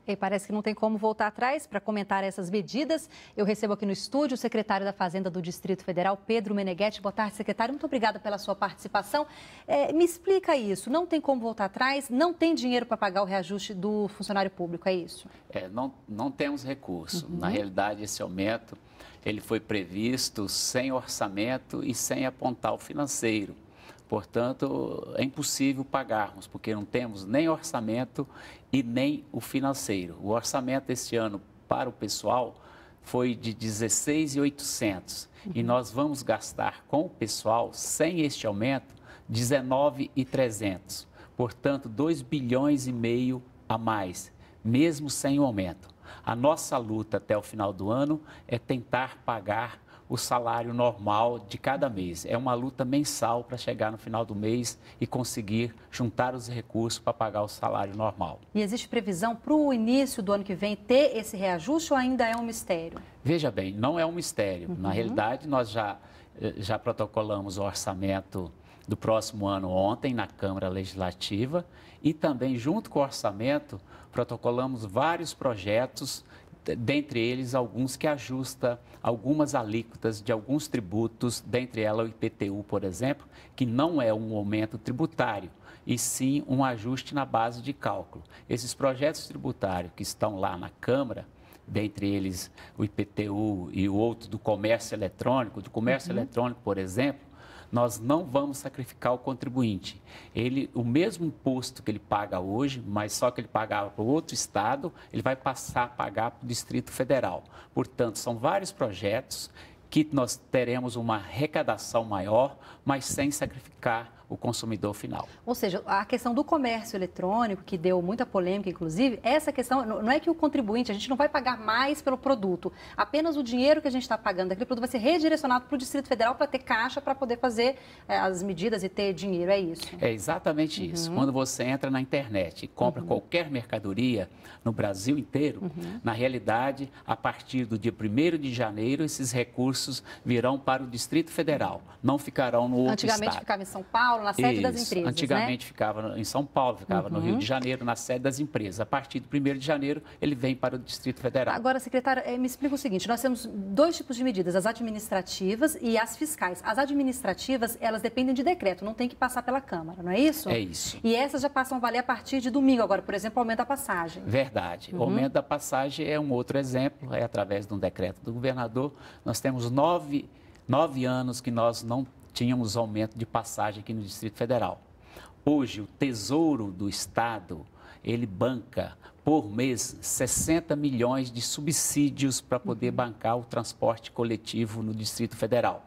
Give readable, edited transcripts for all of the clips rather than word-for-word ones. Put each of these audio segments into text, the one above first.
E parece que não tem como voltar atrás. Para comentar essas medidas, eu recebo aqui no estúdio o secretário da Fazenda do Distrito Federal, Pedro Meneghetti. Boa tarde, secretário. Muito obrigada pela sua participação. Me explica isso. Não tem como voltar atrás? Não tem dinheiro para pagar o reajuste do funcionário público, é isso? Não temos recurso. Na realidade, esse aumento ele foi previsto sem orçamento e sem apontar o financeiro. Portanto, é impossível pagarmos, porque não temos nem orçamento e nem o financeiro. O orçamento este ano para o pessoal foi de 16.800 e nós vamos gastar com o pessoal, sem este aumento, 19.300. Portanto, 2,5 bilhões a mais, mesmo sem o aumento. A nossa luta até o final do ano é tentar pagar o salário normal de cada mês. É uma luta mensal para chegar no final do mês e conseguir juntar os recursos para pagar o salário normal. E existe previsão para o início do ano que vem ter esse reajuste ou ainda é um mistério? Veja bem, não é um mistério. Na realidade, nós já protocolamos o orçamento do próximo ano ontem na Câmara Legislativa e também, junto com o orçamento, protocolamos vários projetos, dentre eles alguns que ajustam algumas alíquotas de alguns tributos, dentre elas o IPTU, por exemplo, que não é um aumento tributário, e sim um ajuste na base de cálculo. Esses projetos tributários que estão lá na Câmara, dentre eles o IPTU e o outro do comércio eletrônico, por exemplo, nós não vamos sacrificar o contribuinte. O mesmo imposto que ele paga hoje, mas só que ele pagava para o outro estado, ele vai passar a pagar para o Distrito Federal. Portanto, são vários projetos que nós teremos uma arrecadação maior, mas sem sacrificar o consumidor final. Ou seja, a questão do comércio eletrônico, que deu muita polêmica, inclusive, essa questão não é que o contribuinte, a gente não vai pagar mais pelo produto, apenas o dinheiro que a gente está pagando daquele produto vai ser redirecionado para o Distrito Federal para ter caixa, para poder fazer as medidas e ter dinheiro, é isso? É exatamente isso. Quando você entra na internet e compra qualquer mercadoria no Brasil inteiro, na realidade, a partir do dia 1º de janeiro, esses recursos virão para o Distrito Federal, não ficarão no outro estado. Antigamente ficava em São Paulo, na sede das empresas, antigamente ficava em São Paulo, ficava no Rio de Janeiro, na sede das empresas. A partir do 1º de janeiro, ele vem para o Distrito Federal. Agora, secretário, me explica o seguinte, nós temos dois tipos de medidas, as administrativas e as fiscais. As administrativas, elas dependem de decreto, não tem que passar pela Câmara, não é isso? É isso. E essas já passam a valer a partir de domingo agora, por exemplo, o aumento da passagem. Verdade. O aumento da passagem é um outro exemplo, é através de um decreto do governador. Nós temos nove anos que nós não tínhamos aumento de passagem aqui no Distrito Federal. Hoje, o Tesouro do Estado, ele banca por mês 60 milhões de subsídios para poder bancar o transporte coletivo no Distrito Federal.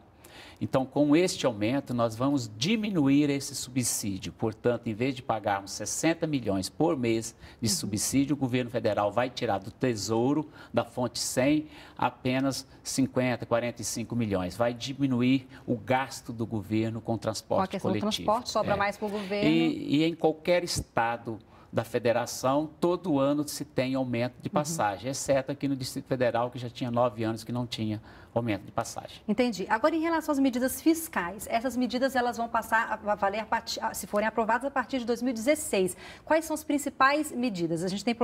Então, com este aumento, nós vamos diminuir esse subsídio. Portanto, em vez de pagarmos 60 milhões por mês de subsídio, o governo federal vai tirar do Tesouro, da fonte 100, apenas 50, 45 milhões. Vai diminuir o gasto do governo com o transporte coletivo. Com a questão do transporte, sobra mais para o governo. E em qualquer estado da federação, todo ano se tem aumento de passagem, exceto aqui no Distrito Federal, que já tinha 9 anos que não tinha aumento de passagem. Entendi. Agora, em relação às medidas fiscais, essas medidas elas vão passar a valer, se forem aprovadas, a partir de 2016. Quais são as principais medidas? A gente tem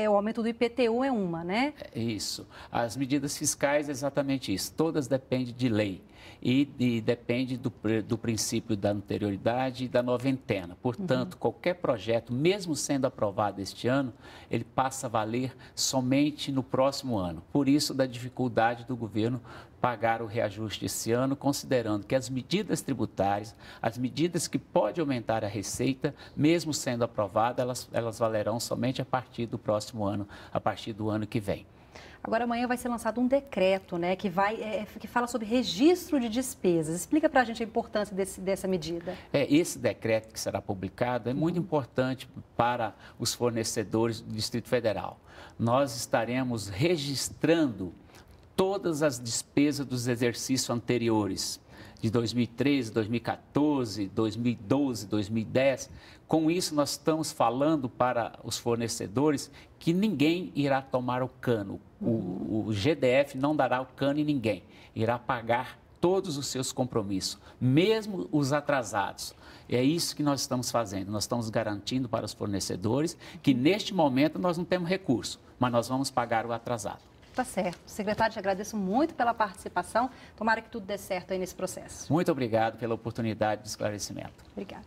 o aumento do IPTU, é uma, né? Isso. As medidas fiscais, exatamente isso. Todas dependem de lei e depende do princípio da anterioridade e da noventena. Portanto, qualquer projeto, mesmo sendo aprovado este ano, ele passa a valer somente no próximo ano. Por isso, da dificuldade do governo pagar o reajuste esse ano, considerando que as medidas tributárias, as medidas que podem aumentar a receita, mesmo sendo aprovadas, elas valerão somente a partir do próximo ano, a partir do ano que vem. Agora, amanhã vai ser lançado um decreto, né, que fala sobre registro de despesas. Explica para a gente a importância dessa medida. Esse decreto que será publicado é muito importante para os fornecedores do Distrito Federal. Nós estaremos registrando todas as despesas dos exercícios anteriores, de 2013, 2014, 2012, 2010. Com isso, nós estamos falando para os fornecedores que ninguém irá tomar o cano. O GDF não dará o cano em ninguém, irá pagar todos os seus compromissos, mesmo os atrasados. É isso que nós estamos fazendo. Nós estamos garantindo para os fornecedores que, neste momento, nós não temos recurso, mas nós vamos pagar o atrasado. Tá certo. Secretário, te agradeço muito pela participação. Tomara que tudo dê certo aí nesse processo. Muito obrigado pela oportunidade de esclarecimento. Obrigada.